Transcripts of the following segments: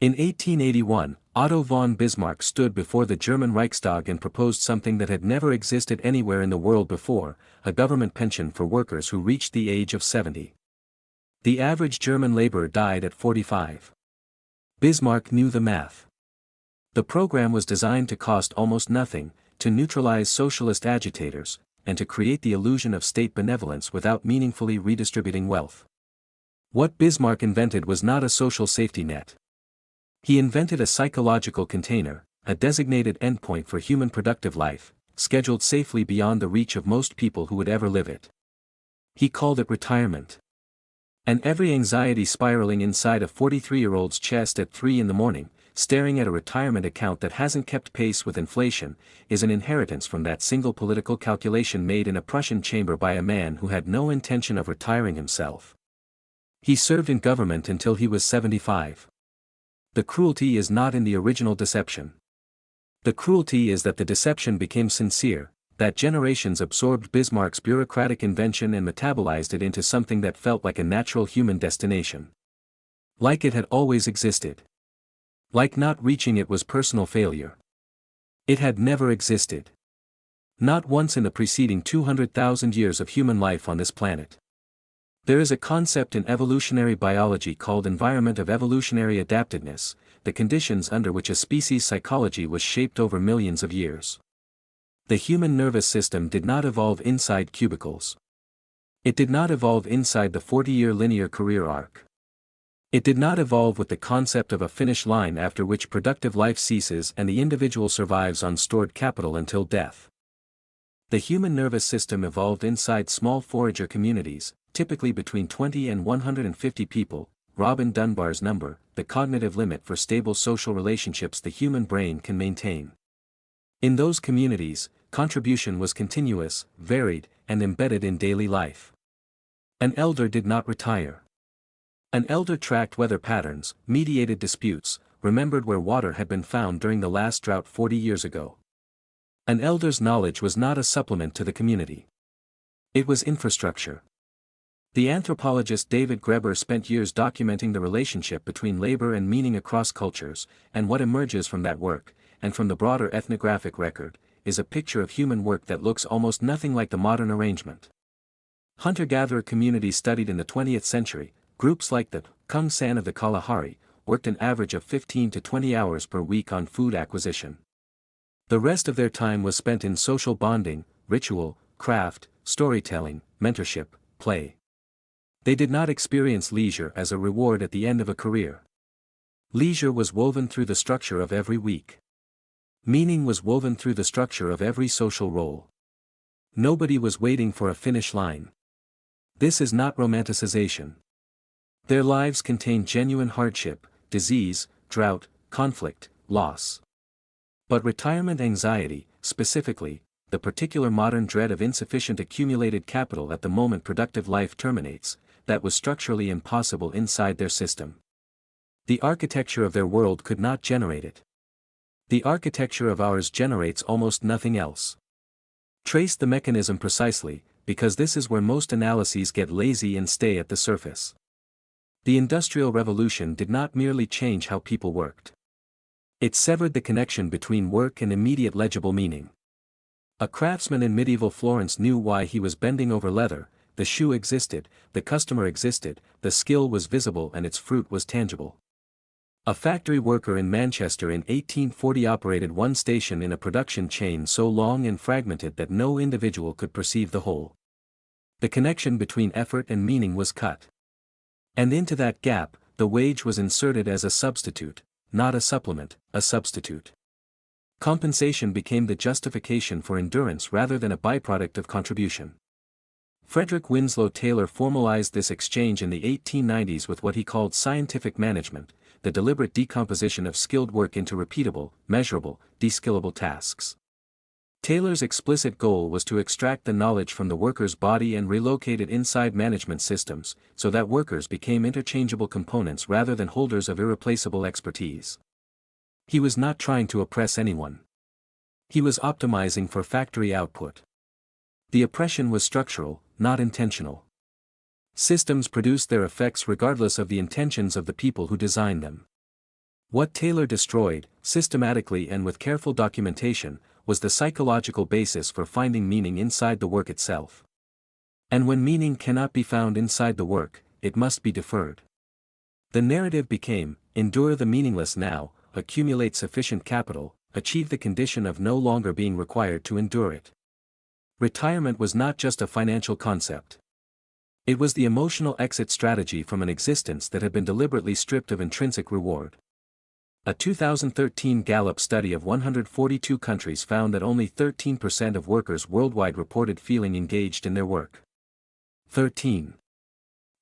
In 1881, Otto von Bismarck stood before the German Reichstag and proposed something that had never existed anywhere in the world before, a government pension for workers who reached the age of 70. The average German laborer died at 45. Bismarck knew the math. The program was designed to cost almost nothing, to neutralize socialist agitators, and to create the illusion of state benevolence without meaningfully redistributing wealth. What Bismarck invented was not a social safety net. He invented a psychological container, a designated endpoint for human productive life, scheduled safely beyond the reach of most people who would ever live it. He called it retirement. And every anxiety spiraling inside a 43-year-old's chest at 3 in the morning, staring at a retirement account that hasn't kept pace with inflation, is an inheritance from that single political calculation made in a Prussian chamber by a man who had no intention of retiring himself. He served in government until he was 75. The cruelty is not in the original deception. The cruelty is that the deception became sincere, that generations absorbed Bismarck's bureaucratic invention and metabolized it into something that felt like a natural human destination. Like it had always existed. Like not reaching it was personal failure. It had never existed. Not once in the preceding 200,000 years of human life on this planet. There is a concept in evolutionary biology called environment of evolutionary adaptedness, the conditions under which a species' psychology was shaped over millions of years. The human nervous system did not evolve inside cubicles. It did not evolve inside the 40-year linear career arc. It did not evolve with the concept of a finish line after which productive life ceases and the individual survives on stored capital until death. The human nervous system evolved inside small forager communities, typically between 20 and 150 people, Robin Dunbar's number, the cognitive limit for stable social relationships the human brain can maintain. In those communities, contribution was continuous, varied, and embedded in daily life. An elder did not retire. An elder tracked weather patterns, mediated disputes, remembered where water had been found during the last drought 40 years ago. An elder's knowledge was not a supplement to the community. It was infrastructure. The anthropologist David Graeber spent years documenting the relationship between labor and meaning across cultures, and what emerges from that work, and from the broader ethnographic record, is a picture of human work that looks almost nothing like the modern arrangement. Hunter-gatherer communities studied in the 20th century, groups like the Kung San of the Kalahari, worked an average of 15 to 20 hours per week on food acquisition. The rest of their time was spent in social bonding, ritual, craft, storytelling, mentorship, play. They did not experience leisure as a reward at the end of a career. Leisure was woven through the structure of every week. Meaning was woven through the structure of every social role. Nobody was waiting for a finish line. This is not romanticization. Their lives contained genuine hardship, disease, drought, conflict, loss. But retirement anxiety, specifically, the particular modern dread of insufficient accumulated capital at the moment productive life terminates, that was structurally impossible inside their system. The architecture of their world could not generate it. The architecture of ours generates almost nothing else. Trace the mechanism precisely, because this is where most analyses get lazy and stay at the surface. The Industrial Revolution did not merely change how people worked. It severed the connection between work and immediate legible meaning. A craftsman in medieval Florence knew why he was bending over leather, the shoe existed, the customer existed, the skill was visible and its fruit was tangible. A factory worker in Manchester in 1840 operated one station in a production chain so long and fragmented that no individual could perceive the whole. The connection between effort and meaning was cut. And into that gap, the wage was inserted as a substitute, not a supplement, a substitute. Compensation became the justification for endurance rather than a byproduct of contribution. Frederick Winslow Taylor formalized this exchange in the 1890s with what he called scientific management, the deliberate decomposition of skilled work into repeatable, measurable, deskillable tasks. Taylor's explicit goal was to extract the knowledge from the worker's body and relocate it inside management systems, so that workers became interchangeable components rather than holders of irreplaceable expertise. He was not trying to oppress anyone. He was optimizing for factory output. The oppression was structural, not intentional. Systems produced their effects regardless of the intentions of the people who designed them. What Taylor destroyed, systematically and with careful documentation, was the psychological basis for finding meaning inside the work itself. And when meaning cannot be found inside the work, it must be deferred. The narrative became, endure the meaningless now, accumulate sufficient capital, achieve the condition of no longer being required to endure it. Retirement was not just a financial concept. It was the emotional exit strategy from an existence that had been deliberately stripped of intrinsic reward. A 2013 Gallup study of 142 countries found that only 13% of workers worldwide reported feeling engaged in their work. 13.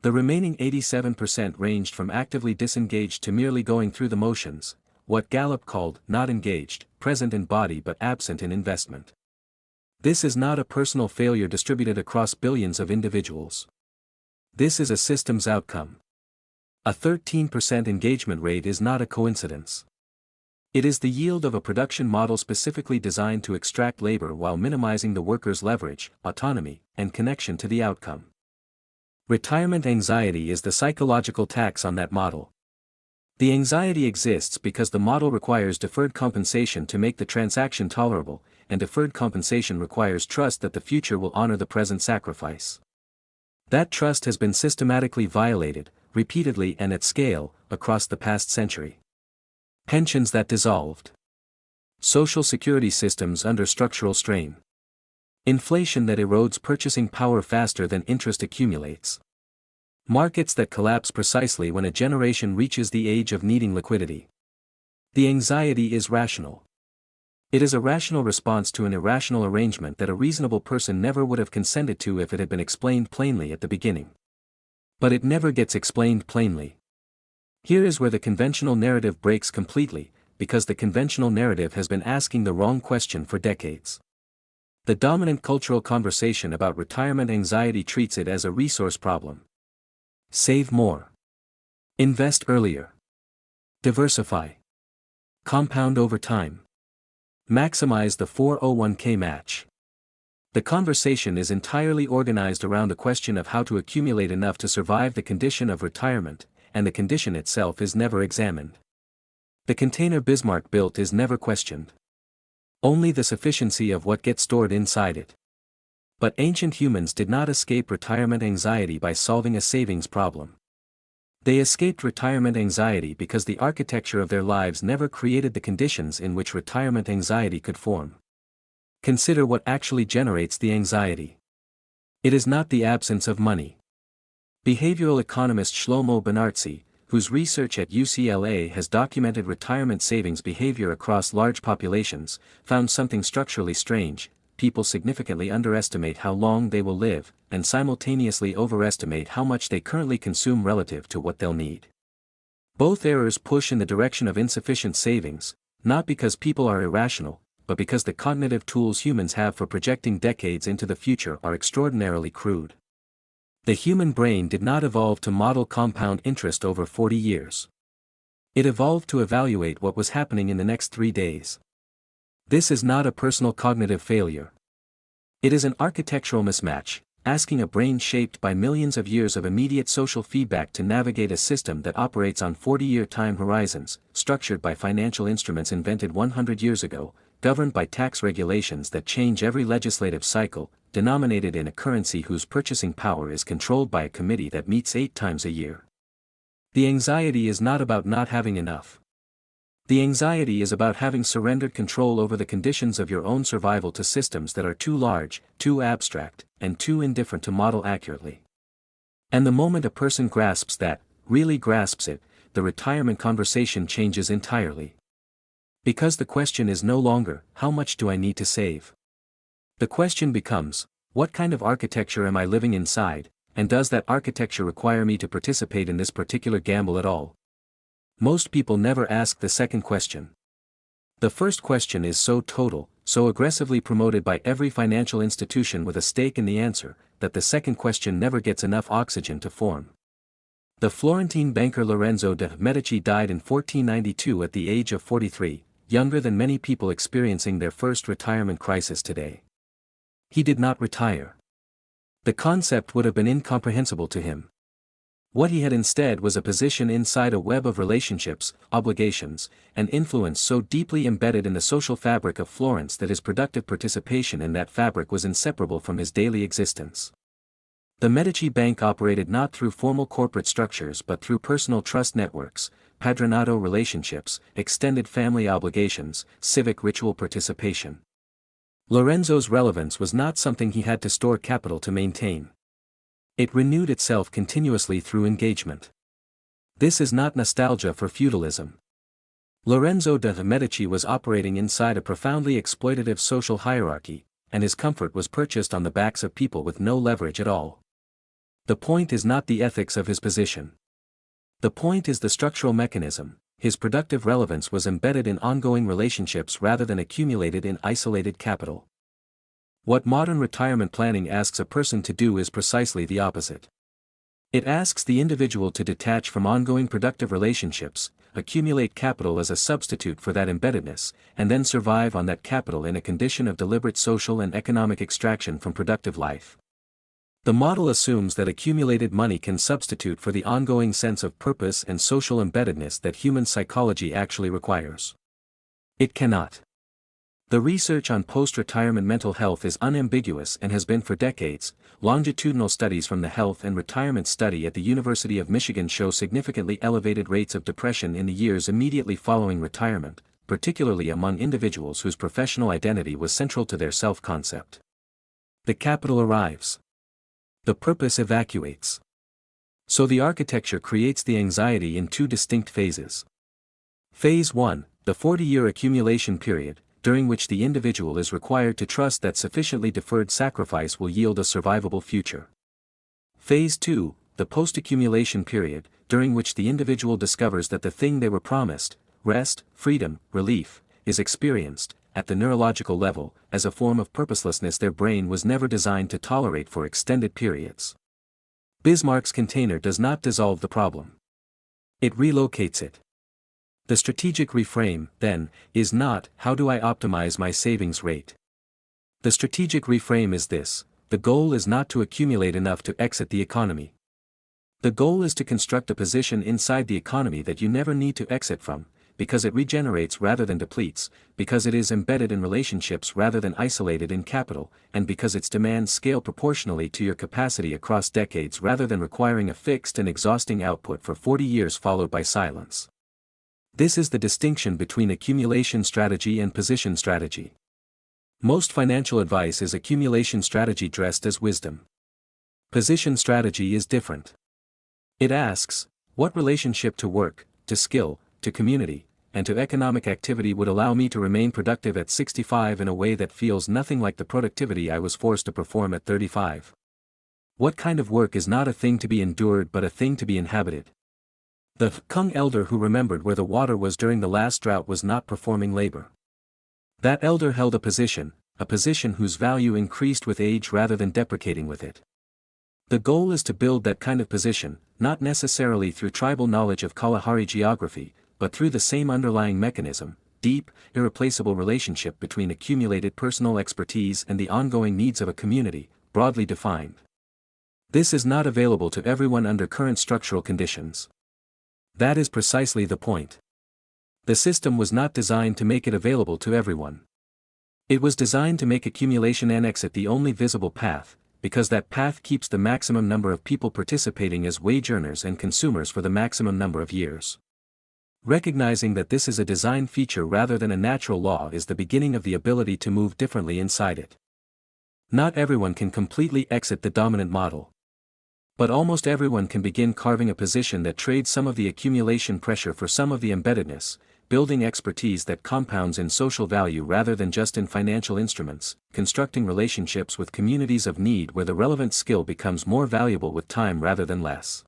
The remaining 87% ranged from actively disengaged to merely going through the motions, what Gallup called not engaged, present in body but absent in investment. This is not a personal failure distributed across billions of individuals. This is a systems outcome. A 13% engagement rate is not a coincidence. It is the yield of a production model specifically designed to extract labor while minimizing the worker's leverage, autonomy, and connection to the outcome. Retirement anxiety is the psychological tax on that model. The anxiety exists because the model requires deferred compensation to make the transaction tolerable, and deferred compensation requires trust that the future will honor the present sacrifice. That trust has been systematically violated, repeatedly and at scale, across the past century. Pensions that dissolved. Social security systems under structural strain. Inflation that erodes purchasing power faster than interest accumulates. Markets that collapse precisely when a generation reaches the age of needing liquidity. The anxiety is rational. It is a rational response to an irrational arrangement that a reasonable person never would have consented to if it had been explained plainly at the beginning. But it never gets explained plainly. Here is where the conventional narrative breaks completely, because the conventional narrative has been asking the wrong question for decades. The dominant cultural conversation about retirement anxiety treats it as a resource problem. Save more. Invest earlier. Diversify. Compound over time. Maximize the 401k match. The conversation is entirely organized around a question of how to accumulate enough to survive the condition of retirement, and the condition itself is never examined. The container Bismarck built is never questioned. Only the sufficiency of what gets stored inside it. But ancient humans did not escape retirement anxiety by solving a savings problem. They escaped retirement anxiety because the architecture of their lives never created the conditions in which retirement anxiety could form. Consider what actually generates the anxiety. It is not the absence of money. Behavioral economist Shlomo Benartzi, whose research at UCLA has documented retirement savings behavior across large populations, found something structurally strange. People significantly underestimate how long they will live, and simultaneously overestimate how much they currently consume relative to what they'll need. Both errors push in the direction of insufficient savings, not because people are irrational, but because the cognitive tools humans have for projecting decades into the future are extraordinarily crude. The human brain did not evolve to model compound interest over 40 years. It evolved to evaluate what was happening in the next 3 days. This is not a personal cognitive failure. It is an architectural mismatch, asking a brain shaped by millions of years of immediate social feedback to navigate a system that operates on 40-year time horizons, structured by financial instruments invented 100 years ago, governed by tax regulations that change every legislative cycle, denominated in a currency whose purchasing power is controlled by a committee that meets 8 times a year. The anxiety is not about not having enough. The anxiety is about having surrendered control over the conditions of your own survival to systems that are too large, too abstract, and too indifferent to model accurately. And the moment a person grasps that, really grasps it, the retirement conversation changes entirely. Because the question is no longer, how much do I need to save? The question becomes, what kind of architecture am I living inside, and does that architecture require me to participate in this particular gamble at all? Most people never ask the second question. The first question is so total, so aggressively promoted by every financial institution with a stake in the answer, that the second question never gets enough oxygen to form. The Florentine banker Lorenzo de' Medici died in 1492 at the age of 43, younger than many people experiencing their first retirement crisis today. He did not retire. The concept would have been incomprehensible to him. What he had instead was a position inside a web of relationships, obligations, and influence so deeply embedded in the social fabric of Florence that his productive participation in that fabric was inseparable from his daily existence. The Medici Bank operated not through formal corporate structures but through personal trust networks, padronato relationships, extended family obligations, civic ritual participation. Lorenzo's relevance was not something he had to store capital to maintain. It renewed itself continuously through engagement. This is not nostalgia for feudalism. Lorenzo de' Medici was operating inside a profoundly exploitative social hierarchy, and his comfort was purchased on the backs of people with no leverage at all. The point is not the ethics of his position. The point is the structural mechanism. His productive relevance was embedded in ongoing relationships rather than accumulated in isolated capital. What modern retirement planning asks a person to do is precisely the opposite. It asks the individual to detach from ongoing productive relationships, accumulate capital as a substitute for that embeddedness, and then survive on that capital in a condition of deliberate social and economic extraction from productive life. The model assumes that accumulated money can substitute for the ongoing sense of purpose and social embeddedness that human psychology actually requires. It cannot. The research on post-retirement mental health is unambiguous and has been for decades. Longitudinal studies from the Health and Retirement Study at the University of Michigan show significantly elevated rates of depression in the years immediately following retirement, particularly among individuals whose professional identity was central to their self-concept. The capital arrives. The purpose evacuates. So the architecture creates the anxiety in two distinct phases. Phase 1, the 40-year accumulation period, during which the individual is required to trust that sufficiently deferred sacrifice will yield a survivable future. Phase 2, the post-accumulation period, during which the individual discovers that the thing they were promised, rest, freedom, relief, is experienced, at the neurological level, as a form of purposelessness their brain was never designed to tolerate for extended periods. Bismarck's container does not dissolve the problem. It relocates it. The strategic reframe, then, is not, how do I optimize my savings rate? The strategic reframe is this: the goal is not to accumulate enough to exit the economy. The goal is to construct a position inside the economy that you never need to exit from, because it regenerates rather than depletes, because it is embedded in relationships rather than isolated in capital, and because its demands scale proportionally to your capacity across decades rather than requiring a fixed and exhausting output for 40 years followed by silence. This is the distinction between accumulation strategy and position strategy. Most financial advice is accumulation strategy dressed as wisdom. Position strategy is different. It asks, what relationship to work, to skill, to community, and to economic activity would allow me to remain productive at 65 in a way that feels nothing like the productivity I was forced to perform at 35? What kind of work is not a thing to be endured but a thing to be inhabited? The Kung elder who remembered where the water was during the last drought was not performing labor. That elder held a position whose value increased with age rather than depreciating with it. The goal is to build that kind of position, not necessarily through tribal knowledge of Kalahari geography, but through the same underlying mechanism, deep, irreplaceable relationship between accumulated personal expertise and the ongoing needs of a community, broadly defined. This is not available to everyone under current structural conditions. That is precisely the point. The system was not designed to make it available to everyone. It was designed to make accumulation and exit the only visible path, because that path keeps the maximum number of people participating as wage earners and consumers for the maximum number of years. Recognizing that this is a design feature rather than a natural law is the beginning of the ability to move differently inside it. Not everyone can completely exit the dominant model. But almost everyone can begin carving a position that trades some of the accumulation pressure for some of the embeddedness, building expertise that compounds in social value rather than just in financial instruments, constructing relationships with communities of need where the relevant skill becomes more valuable with time rather than less.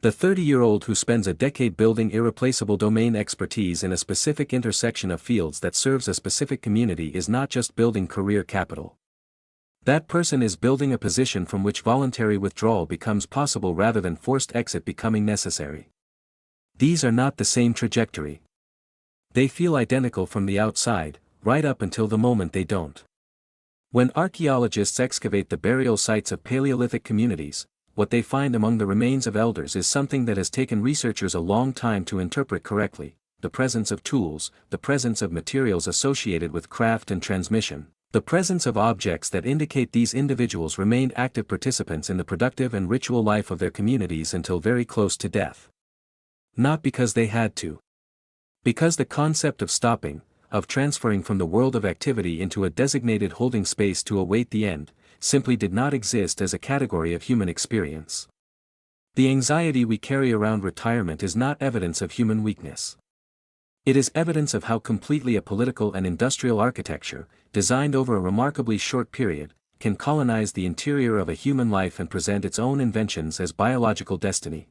The 30-year-old who spends a decade building irreplaceable domain expertise in a specific intersection of fields that serves a specific community is not just building career capital. That person is building a position from which voluntary withdrawal becomes possible rather than forced exit becoming necessary. These are not the same trajectory. They feel identical from the outside, right up until the moment they don't. When archaeologists excavate the burial sites of Paleolithic communities, what they find among the remains of elders is something that has taken researchers a long time to interpret correctly: the presence of tools, the presence of materials associated with craft and transmission, the presence of objects that indicate these individuals remained active participants in the productive and ritual life of their communities until very close to death. Not because they had to. Because the concept of stopping, of transferring from the world of activity into a designated holding space to await the end, simply did not exist as a category of human experience. The anxiety we carry around retirement is not evidence of human weakness. It is evidence of how completely a political and industrial architecture, designed over a remarkably short period, can colonize the interior of a human life and present its own inventions as biological destiny.